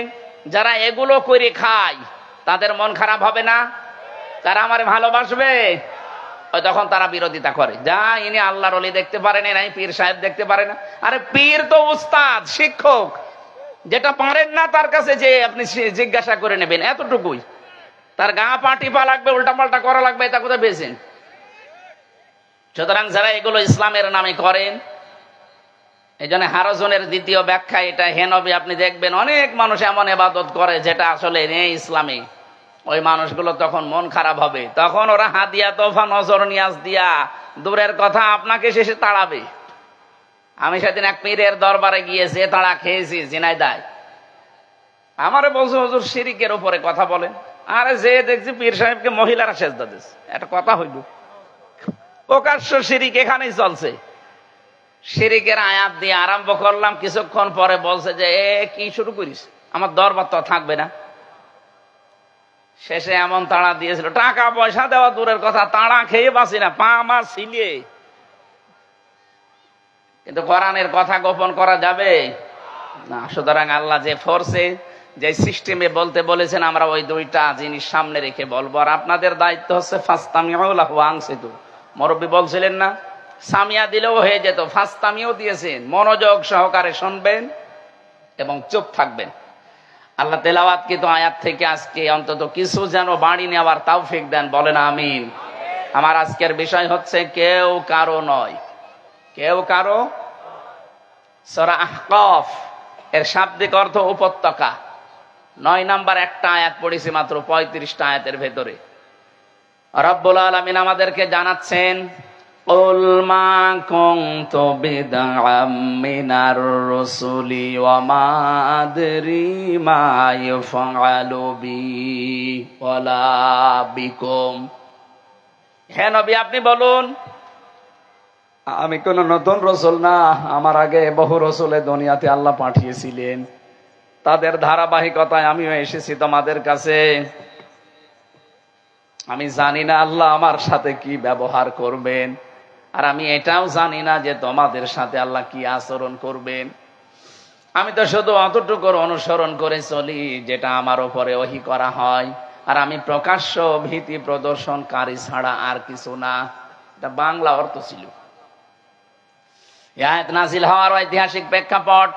যারা এগুলো করে খায় তাদের মন খারাপ হবে না? তারা আমারে ভালোবাসবে? তখন তারা বিরোধিতা করে, যা ইনি আল্লাহর ওলি দেখতে পারেন নাই, পীর সাহেব দেখতে পারে না। আরে পীর তো উস্তাদ, শিক্ষক, যেটা পারেন না তার কাছে যে আপনি জিজ্ঞাসা করে নেবেন, এতটুকুই। তার গা পা টিপা লাগবে, উল্টা পাল্টা করা লাগবে, এটা কোথায় পেয়েছেন? সুতরাং যারা এগুলো ইসলামের নামে করেন, এই জন্য হারজনের দ্বিতীয় ব্যাখ্যা এটা, হে নবী আপনি দেখবেন অনেক মানুষ এমন ইবাদত করে যেটা আসলে নেই ইসলামে। ওই মানুষগুলো তখন মন খারাপ হবে, তখন ওরা হাদিয়া তোফা নজর নিয়াজ দিয়া দূরের কথা আপনাকে শেষে তাড়াবে। আমি সেদিন এক পীরের দরবারে গিয়ে যে তাড়া খেয়েছি ঝিনাইদহে, আমারে বলছে হুজুর শিরিকের উপরে কথা বলেন। আরে যে দেখছি পীর সাহেবকে মহিলারা সেজদা দিচ্ছে, একটা কথা হইল? প্রকাশ্য শিরিক এখানেই চলছে। শিরিকের আয়াত দিয়ে আরম্ভ করলাম, কিছুক্ষণ পরে বলছে যে এ কি শুরু করিস, আমার দরবার তো থাকবে না। শেষে এমন তাড়া দিয়েছিল, টাকা পয়সা দেওয়া দূরের কথা, তাড়া খেয়ে বাঁচি না, পা মা ছিলিয়ে। কিন্তু কোরআনের কথা গোপন করা যাবে না। সুতরাং আল্লাহ যে ফোর্সে, যে সিস্টেমে বলতে বলেছেন, আমরা ওই দুইটা জিনিস সামনে রেখে বলবো। আর আপনাদের দায়িত্ব হচ্ছে ফাস্তামিউ লাহু আনসিতু। মুরব্বি বলছিলেন না, সামিয়া দিলেও হয়ে যেত, ফাস্তামিও দিয়েছেন। মনোযোগ সহকারে শুনবেন এবং চুপ থাকবেন। আল্লাহ তেলাওয়াতকৃত আয়াত থেকে আজকে অন্তত কিছু যেন বাড়ি নেওয়ার তৌফিক দেন, বলেন আমিন। আমার আজকের বিষয় হচ্ছে কেউ কারো নয়, কেউ কারো। সূরা আহকাফ এর শাব্দিক অর্থ উপত্যকা। 9 নাম্বার একটা আয়াত পড়েছি মাত্র 35টা আয়াতের ভেতরে। রব্বুল আলামিন আমাদেরকে জানাচ্ছেন, কুল মা কুনতু বিদআম মিনার রাসূলি ওয়া মা আদরি মা ইউফআলু বি ওয়ালা বিকুম। হে নবী আপনি বলুন, আমি কোন নতুন রসুল না, আমার আগে বহু রসুলে দুনিয়াতে আল্লাহ পাঠিয়েছিলেন, তাদের ধারাবাহিকতায় আমিও এসেছি তোমাদের কাছে। আমি জানি না আল্লাহ আমার সাথে কি ব্যবহার করবেন, আর আমি এটাও জানি না যে তোমাদের সাথে আল্লাহ কি আচরণ করবেন। আমি তো শুধু অতটুকুর অনুসরণ করে চলি যেটা আমার উপরে ওহী করা হয়, আর আমি প্রকাশ্য ভীতি প্রদর্শনকারী ছাড়া আর কিছু না। এটা বাংলা অর্থ ছিল। আয়াত নাজিল হওয়ার ঐতিহাসিক প্রেক্ষাপট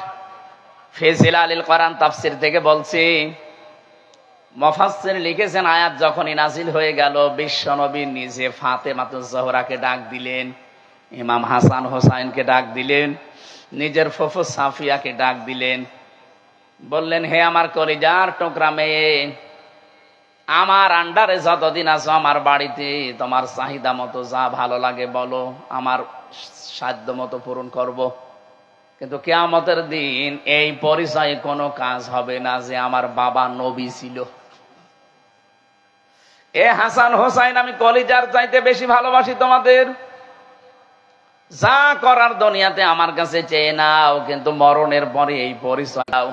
ফি জিলালিল কোরআন তাফসীর থেকে বলছি। মুফাসসির লিখেছেন, আয়াত যখনই নাজিল হয়ে গেল, বিশ্বনবী নিজে ফাতেমাতুজ জোহরাকে ডাক দিলেন, ইমাম হাসান হোসাইনকে ডাক দিলেন, নিজের ফুফু সাফিয়াকে ডাক দিলেন। বললেন, হে আমার কলিজার টুকরা মেয়ে, আমার আন্ডারে যতদিন আছো আমার বাড়িতে, তোমার চাহিদা মতো যা ভালো লাগে বলো, আমার সাধ্য মতো পূরণ করব। কিন্তু কিয়ামতের দিন এই পরিচয়ে কোনো কাজ হবে না যে আমার বাবা নবী ছিল। এ হাসান হোসাইন, আমি কলিজার চাইতে বেশি ভালোবাসি তোমাদের। যা করার দুনিয়াতে আমার কাছে চেয়ে নাও, কিন্তু মরণের পরে এই পরিচয় দাও।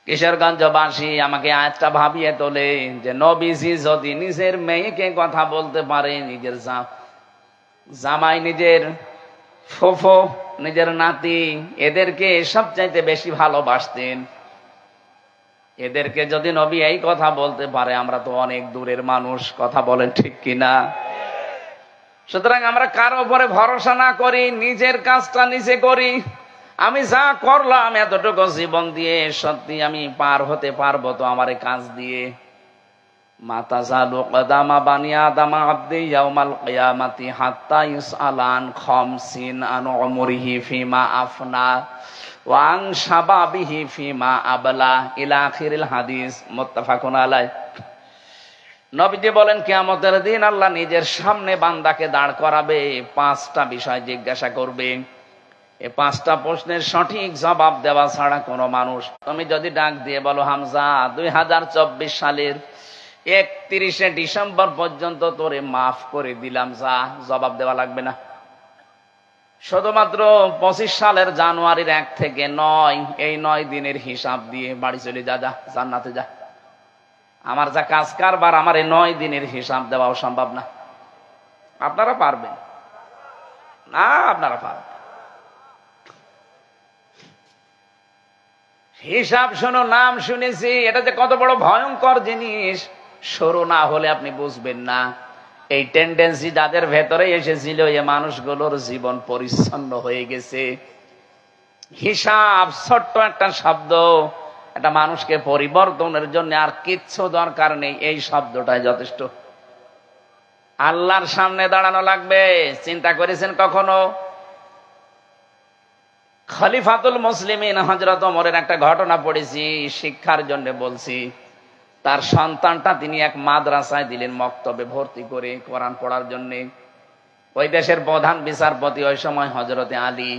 কিশোরগঞ্জবাসী আমাকে আয়াতটা ভাবিয়ে তোলে যে নবীজি যদি নিজের মেয়েকে কথা বলতে পারে, নিজের জামাই, নিজের ফুফু, নিজের নাতি, এদেরকে সবচাইতে বেশি ভালোবাসতেন, এদেরকে যদি নবী এই কথা বলতে পারে, আমরা তো অনেক দূরের মানুষ, কথা বলেন ঠিক কিনা? সুতরাং আমরা কারো উপরে ভরসা না করি, নিজের কাজটা নিজে করি। আমি যা করলাম এতটুকু জীবন দিয়ে, সত্যি আমি পার হতে পারবো তো আমার এই কাজ দিয়ে? মাতা জালু কদামা বানি আদামা আব্দি ইয়াউমাল কিয়ামাতি হাত্তা ইউসআলান খামসিন আন উমরিহি ফিমা আফনা ওয়া আন শাবাবিহি ফিমা আবলা ইলা আখিরিল হাদিস, মুত্তাফাকুন আলাইহি। নবীজি বলেন, কিয়ামতের দিন আল্লাহ নিজের সামনে বান্দাকে দাঁড় করাবে, 5টা বিষয় জিজ্ঞাসা করবে। এই 5টা প্রশ্নের সঠিক জবাব দেওয়া ছাড়া কোনো মানুষ, তুমি যদি ডাক দিয়ে বলো, হামজা 2024 সালের 31শে ডিসেম্বর পর্যন্ত তোরে মাফ করে দিলাম, যা, জবাব দেওয়া লাগবে না। শুধুমাত্র 25 সালের জানুয়ারির 1 থেকে 9, এই 9 দিনের হিসাব দিয়ে বাড়ি চলে যা, যা জান্নাতে যা। আমার যা কাজ কারবার, আমার এই 9 দিনের হিসাব দেওয়াও সম্ভব না। আপনারা পারবেন না? আপনারা পারবেন? হিসাব শোনো, নাম শুনেছি, এটা যে কত বড় ভয়ঙ্কর জিনিস শুরু না হলে আপনি বুঝবেন না। এই টেন্ডেন্সি যাদের ভেতরে এসেছিল, এই মানুষগুলোর জীবন পরিচ্ছন্ন হয়ে গেছে। হিসাব ছোট্ট একটা শব্দ, একটা মানুষকে পরিবর্তনের জন্য আর কিচ্ছু দরকার নেই, এই শব্দটাই যথেষ্ট। আল্লাহর সামনে দাঁড়ানো লাগবে। চিন্তা করেছেন কখনো? খলিফাতুল মুসলিমিন হযরত ওমরের একটা ঘটনা পড়েছি, শিক্ষার জন্য বলছি। তার সন্তানটা তিনি এক মাদ্রাসায় দিলেন, মক্তবে ভর্তি করে কোরআন পড়ার জন্য। ওই দেশের প্রধান বিচারপতি ওই সময় হযরতে আলী,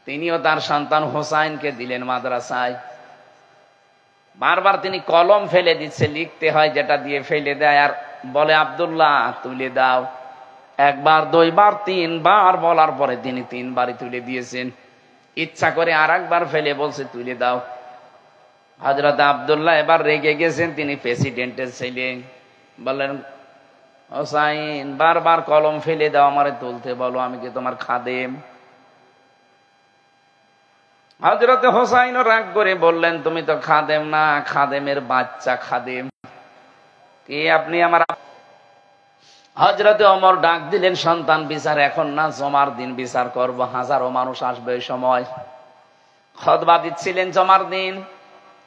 তিনিও তার সন্তান হোসাইনকে দিলেন মাদ্রাসায়। বারবার তিনি কলম ফেলে দিচ্ছে, লিখতে হয় যেটা দিয়ে ফেলে দেয়, আর বলে, আব্দুল্লাহ তুলে দাও। 1 বার 2 বার 3 বার বলার পরে তিনি 3 বারই তুলে দিয়েছেন। ইচ্ছা করে আর একবার ফেলে বলছে, তুলে দাও। হযরত আব্দুল্লাহ এবার রেগে গেছেন, তিনি প্রেসিডেন্টের ছেলে, বললেন, হোসাইন বারবার কলম ফেলে দাও, আমারে তুলতে বলো, আমি কি তোমার খাদেম? হযরত হোসাইনও রাগ করে বললেন, তুমি তো খাদেম না, খাদেমের বাচ্চা খাদেম, কি আপনি আমার? হযরতে ওমর ডাক দিলেন, সন্তান বিচার এখন না, জমার দিন বিচার করব, হাজারো মানুষ আসবে ওই সময়। খুতবা দিচ্ছিলেন জমার দিন,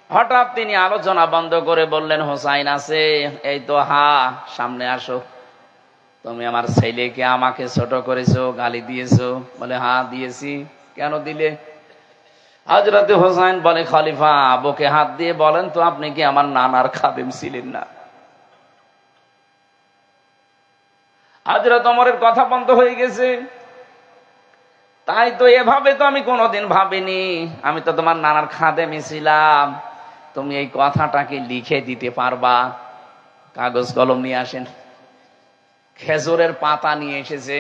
হঠাৎ তিনি আলোচনা বন্ধ করে বললেন, হোসাইন আছে? এই তো। হা, সামনে আসো। তুমি আমার ছেলেকে আমাকে ছোট করেছো, গালি দিয়েছো? বলে, হ্যাঁ দিয়েছি। কেন দিলে? হযরতে হোসাইন বলে, খলিফা বুকে হাত দিয়ে বলেন তো, আপনি কি আমার নানার খাদেম ছিলেন না? হযরত ওমরের কথা বন্ধ হয়ে গেছে। তাই তো, এভাবে তো আমি কোনোদিন ভাবিনি, আমি তো তোমার নানার খাদেমই ছিলাম। তুমি এই কথাটাকে লিখে দিতে পারবা? কাগজ কলম নিয়ে আসেন। খেজুরের পাতা নিয়ে এসেছে,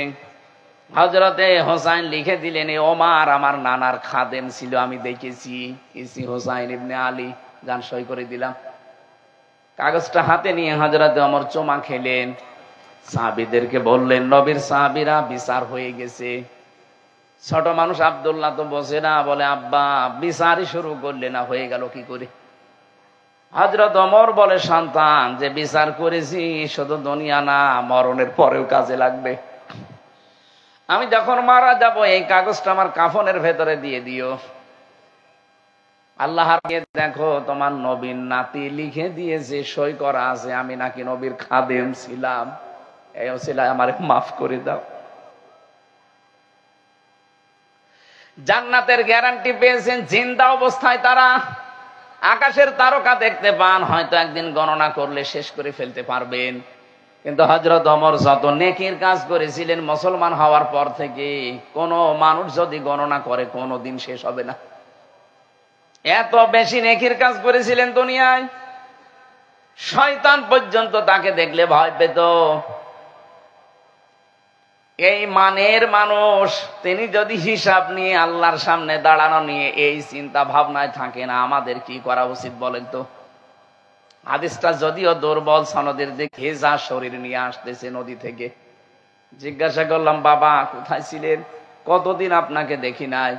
হযরতে হোসাইন লিখে দিলেন, ওমর আমার নানার খাদেম ছিল, আমি দেখেছি, ইসি হোসাইন ইবনে আলী, গান সই করে দিলাম। কাগজটা হাতে নিয়ে হযরতে ওমর চুমা খেলেন, সাহাবীদেরকে বললেন, নবীর সাহাবীরা বিচার হয়ে গেছে। ছোট মানুষ আব্দুল্লাহ তো বসে না, বলে আব্বা বিচারই শুরু করলে না, হয়ে গেল কি করে? হযরত ওমর বলে, সন্তান, যে বিচার করেছি শুধু দুনিয়া না, মরণের পরেও কাজে লাগবে। আমি যখন মারা যাব এই কাগজটা আমার কাফনের ভেতরে দিয়ে দিও। আল্লাহ দেখো তোমার নবীর নাতি লিখে দিয়েছে, সই করা আছে, আমি নাকি নবীর খাদেম ছিলাম, এই ওসিলায় আমারে মাফ করে দাও। জান্নাতের গ্যারান্টি পেয়েছেন জিন্দা অবস্থায়। তারা আকাশের তারকা দেখতে পান, হয়তো একদিন গণনা করলে শেষ করে ফেলতে পারবেন। কিন্তু হযরত ওমর যত নেকির কাজ করেছিলেন মুসলমান হওয়ার পর থেকে, কোন মানুষ যদি গণনা করে কোনদিন শেষ হবে না। এত বেশি নেকির কাজ করেছিলেন দুনিয়ায়, শয়তান পর্যন্ত তাকে দেখলে ভয় পেত। এই মানের মানুষ, তিনি যদি হিসাব নিয়ে আল্লাহর সামনে দাঁড়ানো নিয়ে এই চিন্তা ভাবনায় থাকে না, আমাদের কি করা উচিত বলেন তো? হাদিসটা যদিও দুর্বল সনদের দিকে, যা শরীর নিয়ে আসতেছে নদী থেকে। জিজ্ঞাসা করলাম, বাবা কোথায় ছিলেন, কতদিন আপনাকে দেখি নাই?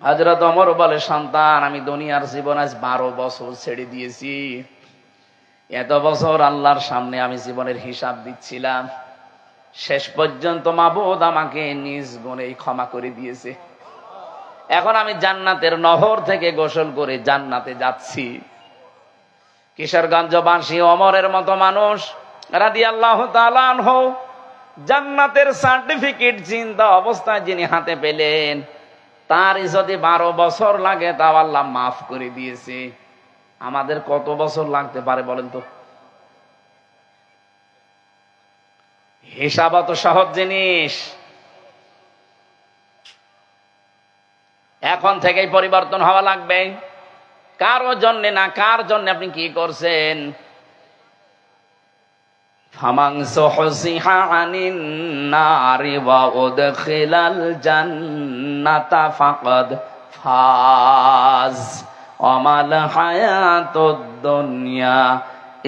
হযরত ওমর বলে, সন্তান, আমি দুনিয়ার জীবন আজ 12 বছর ছেড়ে দিয়েছি। এত বছর আল্লাহর সামনে আমি জীবনের হিসাব দিচ্ছিলাম, শেষ পর্যন্ত মাবুদ আমাকে নিজ গুণেই ক্ষমা করে দিয়েছে। এখন আমি জান্নাতের নহর থেকে গোসল করে জান্নাতে যাচ্ছি। কিশোরগঞ্জবাসী ওমরের মতো মানুষ রাদিয়াল্লাহু তাআলা আনহু জান্নাতের সার্টিফিকেট চিন্তা অবস্থায় যিনি হাতে পেলেন, তারই যদি 12 বছর লাগে তাও আল্লাহ মাফ করে দিয়েছে। আমাদের কত বছর লাগতে পারে বলেন তো? হিসাব তো সহজ জিনিস, এখন থেকেই পরিবর্তন হওয়া লাগবে। কারো জন্য না, কার জন্য আপনি কি করছেন? ফামান সুহসিহা আনিন নারি ওয়া উদখিলাল জান্নাতা ফাকাদ ফাজ ওয়া মাল হায়াতুদ দুনিয়া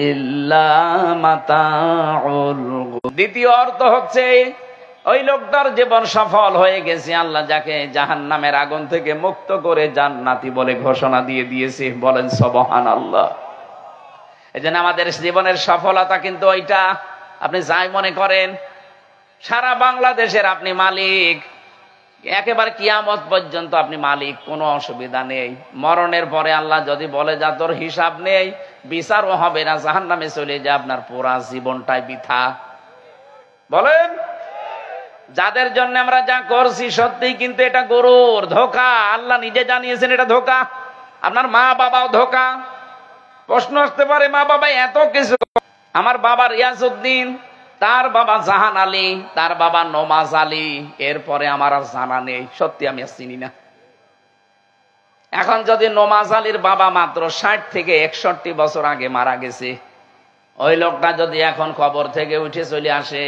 ইল্লা মাতাউল। দ্বিতীয় অর্থ হচ্ছে, ওই লোকটার জীবন সফল হয়ে গেছে, আল্লাহ যাকে জাহান্নামের আগুন থেকে মুক্ত করে জান্নাতি বলে ঘোষণা দিয়ে দিয়েছে। বলেন সুবহানাল্লাহ। এজন্য আমাদের জীবনের সফলতা কিন্তু ওইটা। আপনি যাই মনে করেন, সারা বাংলাদেশের আপনি মালিক, একেবারে কিয়ামত পর্যন্ত আপনি মালিক, কোনো অসুবিধা নেই। মরণের পরে আল্লাহ যদি বলে যা তোর হিসাব নেই, বিচারও হবে না, জাহান্নামে চলে যায়, আপনার পুরা জীবনটাই বৃথা। বলেন, যাদের জন্য আমরা যা করছি সত্যি কিন্তু এটা গরুর ধোঁকা। আল্লাহ নিজে জানিয়েছেন এটা ধোঁকা। আপনার মা বাবাও ধোঁকা। প্রশ্ন আসতে পারে, মা বাবা এত কিছু, আমার বাবা রিয়াজউদ্দিন, তার বাবা জাহান আলী, তার বাবা নমাজ আলী, এরপরে আমার আর জানা নেই, সত্যি আমি আর চিনি না। এখন যদি নমাজ আলীর বাবা মাত্র 60 থেকে 61 বছর আগে মারা গেছে, ওই লোকটা যদি এখন কবর থেকে উঠে চলে আসে,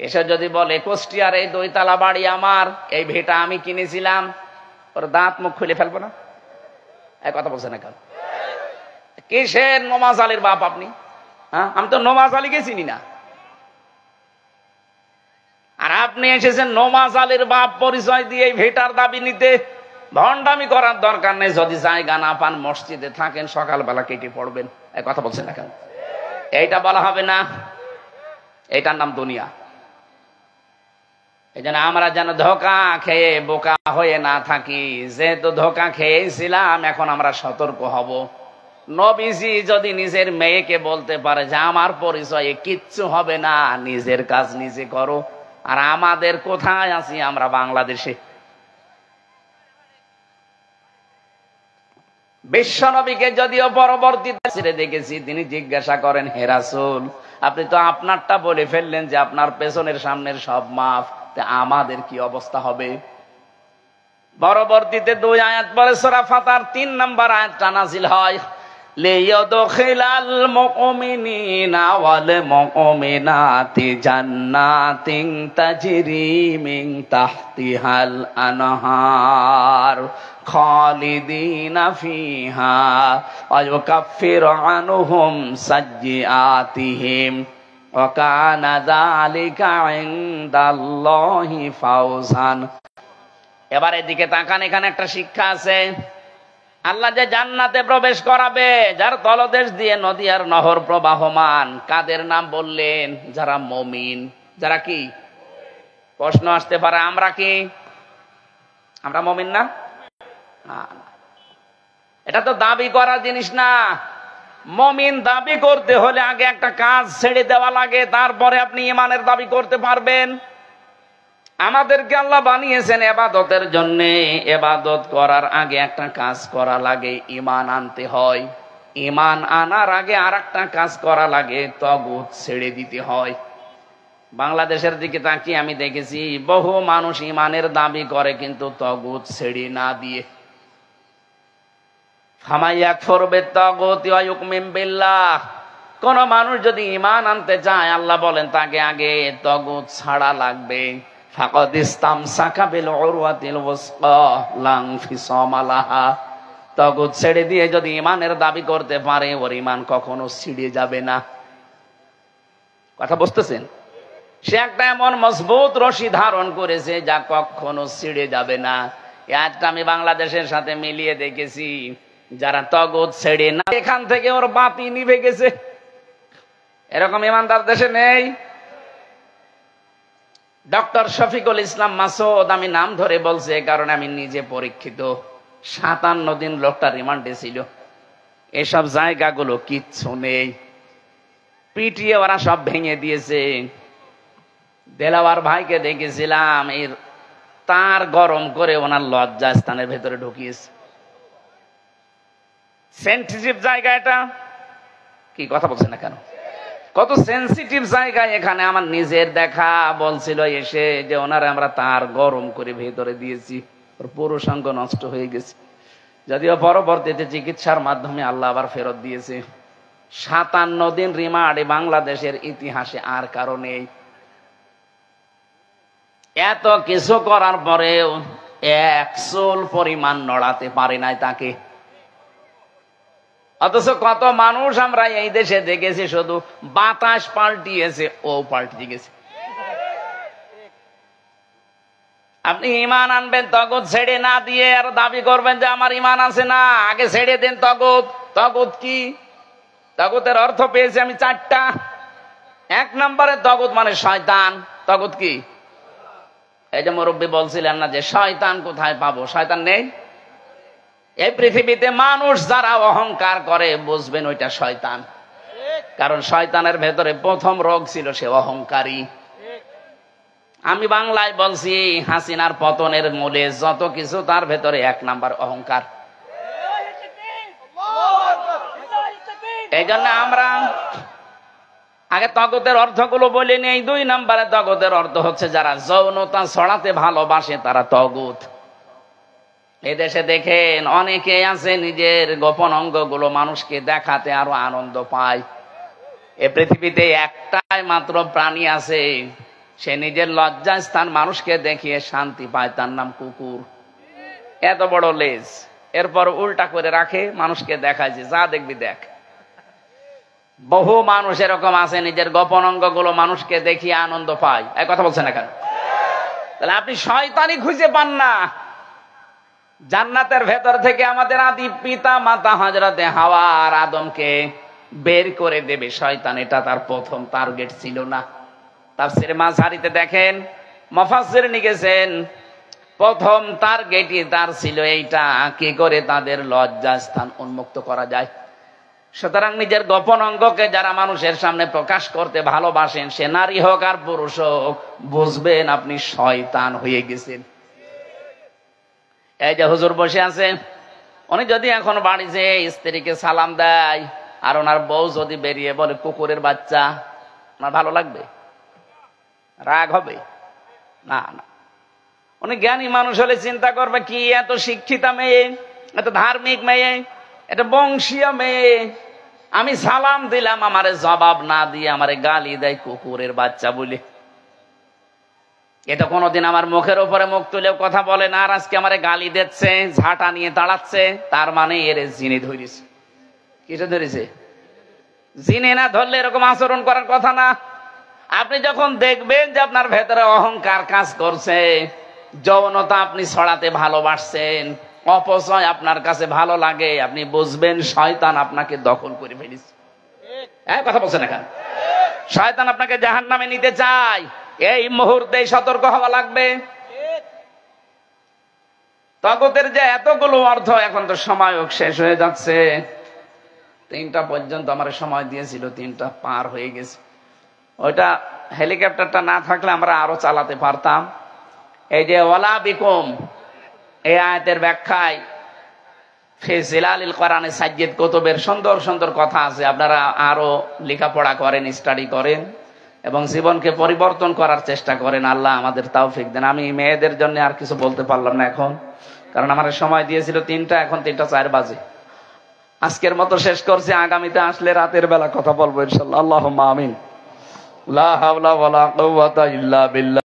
এসে যদি বলে কুষ্টিয়ার এই 2 তলা বাড়ি আমার, এই ভিটা আমি কিনেছিলাম, ওর দাঁত মুখ খুলে ফেলবো না? এই কথা বলছে না কেন? কিসের নমাজ আলীর বাপ আপনি? হ্যাঁ, আমি তো নমাজ আলীকে চিনি না। আর আপনি এসেছেন নমাজ আলীর বাপ পরিচয় দিয়ে এই ভিটার দাবি নিতে। ভণ্ডামি করার দরকার নেই। যদি জায়গা না পান, মসজিদে থাকেন, সকালবেলা কেটে পড়বেন। এই কথা বলছে না কেন? এইটা বলা হবে না, এইটার নাম দুনিয়া। এই জন্য আমরা যেন ধোঁকা খেয়ে বোকা হয়ে না থাকি। যেহেতু ধোঁকা খেয়েছিলাম, এখন আমরা সতর্ক হব। নবীজি যদি নিজের মেয়েকে বলতে পারে যে আমার পরিচয়ে কিচ্ছু হবে না, নিজের কাজ নিজে করো, আর আমাদের কোথায় আছি আমরা? বাংলাদেশে। বিশ্বনবীকে যদিও পরবর্তীতে দেখেছি, তিনি জিজ্ঞাসা করেন, হে রাসূল, আপনি তো আপনারটা বলে ফেললেন যে আপনার পেছনের সামনের সব মাফ, আমাদের কি অবস্থা হবে? পরবর্তীতে 2 আয়াত পরে সূরা ফাতির 3 নম্বর আয়াতটা নাযিল হয়। লিয়াদখিলাল মুমিনিনা ওয়াল মুমিনাতি জান্নাতিন তাজরি মিন তাহতিহাল আনহার খালিদিনা ফিহা ওয়া ইউকাফিরু আনহুম সাইয়্যাতিহিম ওয়া কানা যালিকা ইনদাল্লাহি ফাওজান। এবার এদিকে তাকান, এখানে একটা শিক্ষা আছে। আল্লাহ যে জান্নাতে প্রবেশ করাবে, যার তলদেশ দিয়ে নদী আর নহর প্রবাহমান, কাদের নাম বললেন? যারা মুমিন। যারা কি? প্রশ্ন আসতে পারে, আমরা কি? আমরা মুমিন না? না, এটা তো দাবি করার জিনিস না। মুমিন দাবি করতে হলে আগে একটা কাজ ছেড়ে দেওয়া লাগে, তারপরে আপনি ঈমানের দাবি করতে পারবেন। আমাদেরকে আল্লাহ বানিয়েছেন ইবাদতের জন্য। ইবাদত করার আগে একটা কাজ করা লাগে, ঈমান আনতে হয়। ঈমান আনার আগে আরেকটা কাজ করা লাগে, তাগুত ছেড়ে দিতে হয়। বাংলাদেশের দিকে তাকিয়ে আমি দেখেছি বহু মানুষ ঈমানের দাবি করে কিন্তু তাগুত ছেড়ে না দিয়ে। ফামাইয়াকফুর বিত্তাগুতি ওয়া ইউমিন বিল্লাহ, কোন মানুষ যদি ঈমান আনতে চায় আল্লাহ বলেন তাকে আগে তাগুত ছাড়া লাগবে। ফাকাদ ইসতামসাকা বিল উরওয়াতিল ওয়াসকা লা ইনফিসামা লাহা, তাগুত ছেড়ে দিয়ে যদি ঈমানের দাবি করতে পারে ওর ঈমান কখনো ছিঁড়ে যাবে না। কথা বুঝতেছেন? সে একটা এমন মজবুত রশি ধারণ করেছে যা কখনো ছিঁড়ে যাবে না। আজকে আমি বাংলাদেশের সাথে মিলিয়ে দেখেছি, যারা তাগুত ছেড়ে না এখান থেকে ওর বাতি নিভে গেছে। এরকম ইমানদার দেশে নেই। ডক্টর শফিকুল ইসলাম মাসুদ, আমি নাম ধরে বলছি এই কারণে আমি নিজে পরীক্ষিত। 57 দিন লোকটা রিমান্ডে ছিল। এসব জায়গাগুলো কিচ্ছু নেই, পিটিয়ে ওরা সব ভেঙে দিয়েছে। দেলাওয়ার ভাইকে দেখেছিলাম, এর তার গরম করে ওনার লজ্জা স্থানের ভেতরে ঢুকিয়েছে। সেনসিটিভ জায়গা এটা। কি কথা বলছে না কেন? কত সেনসিটিভ জায়গা এখানে। আমার নিজের দেখা বলছিল এসে যে ওনারা আমরা তার গরম করে ভেতরে দিয়েছি, ওর পুরুষাঙ্গ নষ্ট হয়ে গেছে। যদিও পরবর্তীতে চিকিৎসার মাধ্যমে আল্লাহ আবার ফেরত দিয়েছে। 57 দিন রিমান্ড বাংলাদেশের ইতিহাসে আর কারো নেই। এত কিছু করার পরেও 1 চুল পরিমাণ নড়াতে পারে নাই তাকে। অথচ কত মানুষ আমরা এই দেশে দেখেছি শুধু বাতাস পাল্টিয়েছে, ও পাল্টিয়ে গেছে। আপনি ঈমান আনবেন তাগুত ছেড়ে না দিয়ে আর দাবি করবেন যে আমার ঈমান আছে না। আগে ছেড়ে দেন তাগুত। তাগুত কি? তাগুতের অর্থ পেয়েছি আমি 4টা। 1 নম্বরে তাগুত মানে শয়তান। তাগুত কি? এই যে মুরব্বী বলছিলেন না যে শয়তান কোথায় পাবো? শয়তান নেই এই পৃথিবীতে। মানুষ যারা অহংকার করে বুঝবেন ওইটা শয়তান। কারণ শয়তানের ভেতরে প্রথম রোগ ছিল সে অহংকারী। আমি বাংলায় বলছি, হাসিনার পতনের মূলে যত কিছু তার ভেতরে 1 নাম্বার অহংকার। এই জন্য আমরা আগে তাগুতের অর্থগুলো বলে নেই। 2 নম্বরে তাগুতের অর্থ হচ্ছে যারা যৌনতা ছড়াতে ভালোবাসে তারা তাগুত। এদেশে দেখেন অনেকে আছে নিজের গোপন অঙ্গগুলো মানুষকে দেখাতে আরো আনন্দ পায়। এ পৃথিবীতে একটাই মাত্র প্রাণী আছে, সে নিজের লজ্জাস্থান মানুষকে দেখিয়ে শান্তি পায়, তার নাম কুকুর। এত বড় লেজ, এরপর উল্টা করে রাখে, মানুষকে দেখায় যে যা দেখবি দেখ। বহু মানুষ এরকম আছে নিজের গোপন অঙ্গগুলো মানুষকে দেখিয়ে আনন্দ পায়। এই কথা বলছেন না কেন? তাহলে আপনি শয়তানি খুঁজে পান না। জান্নাতের ভেতর থেকে আমাদের আদি পিতা মাতা হযরতে হাওয়া আর আদমকে বের করে দেবে শয়তান, এটা তার প্রথম টার্গেট ছিল না। তাফসীরে মাযহারিতে দেখেন মুফাসসির লিখেছেন প্রথম টার্গেটই তার ছিল এইটা, কি করে তাদের লজ্জাস্থান উন্মুক্ত করা যায়। সুতরাং নিজের গোপন অঙ্গকে যারা মানুষের সামনে প্রকাশ করতে ভালোবাসেন, সে নারী হোক আর পুরুষ হোক, বুঝবেন আপনি শয়তান হয়ে গেছেন। এই যে হুজুর বসে আছে, উনি যদি এখন বাড়িতে স্ত্রীকে সালাম দেয় আর ওনার বউ যদি বেরিয়ে বলে কুকুরের বাচ্চা, আমার ভালো লাগবে? রাগ হবে? না না। উনি জ্ঞানী মানুষ হলে চিন্তা করবে কি এত শিক্ষিতা মেয়ে, এত ধার্মিক মেয়ে, এটা বংশীয় মেয়ে, আমি সালাম দিলাম, আমারে জবাব না দিয়ে আমারে গালি দেয় কুকুরের বাচ্চা বলে। এটা কোনোদিন আমার মুখের উপরে মুখ তুলেও কথা বলে না, আর আজকে আমারে গালি দিচ্ছে, ঝাঁটা নিয়ে দাঁড়াচ্ছে, তার মানে এর জিনে ধরেছে। কিসে ধরেছে? জিনে না ধরলে এরকম আচরণ করার কথা না। আপনি যখন দেখবেন যে আপনার ভেতরে অহংকার কাজ করছে, যৌনতা আপনি ছড়াতে ভালোবাসছেন, অপচয় আপনার কাছে ভালো লাগে, আপনি বুঝবেন শয়তান আপনাকে দখল করে ফেলেছে। কথা বলছেন এখন? শয়তান আপনাকে জাহান্নামে নিতে চায়, এই মুহূর্তে সতর্ক হওয়া লাগবে। তাগুতের যে এতগুলো অর্থ, এখন তো সময় শেষ হয়ে যাচ্ছে। 3টা পর্যন্ত আমার সময় দিয়েছিল, 3টা পার হয়ে গেছে। ওইটা হেলিকপ্টারটা না থাকলে আমরা আরো চালাতে পারতাম। এই যে ওয়ালা বিকুম, এই আয়াতের ব্যাখ্যায় ফি জিলালিল কোরআনে সাজ্জিদ কুতুবের সুন্দর সুন্দর কথা আছে। আপনারা আরো লেখাপড়া করেন, স্টাডি করেন এবং জীবনকে পরিবর্তন করার চেষ্টা করেন। আল্লাহ আমাদের তৌফিক দেন। আমি মেয়েদের জন্য আর কিছু বলতে পারলাম না এখন, কারণ আমার সময় দিয়েছিল 3টা, এখন 3টা 4 বাজে। আজকের মতো শেষ করছি, আগামীতে আসলে রাতের বেলা কথা বলবো ইনশাআল্লাহ। আল্লাহুম্মা আমিন। লা হাওলা ওয়ালা কুওয়াতা ইল্লা বিল্লাহ।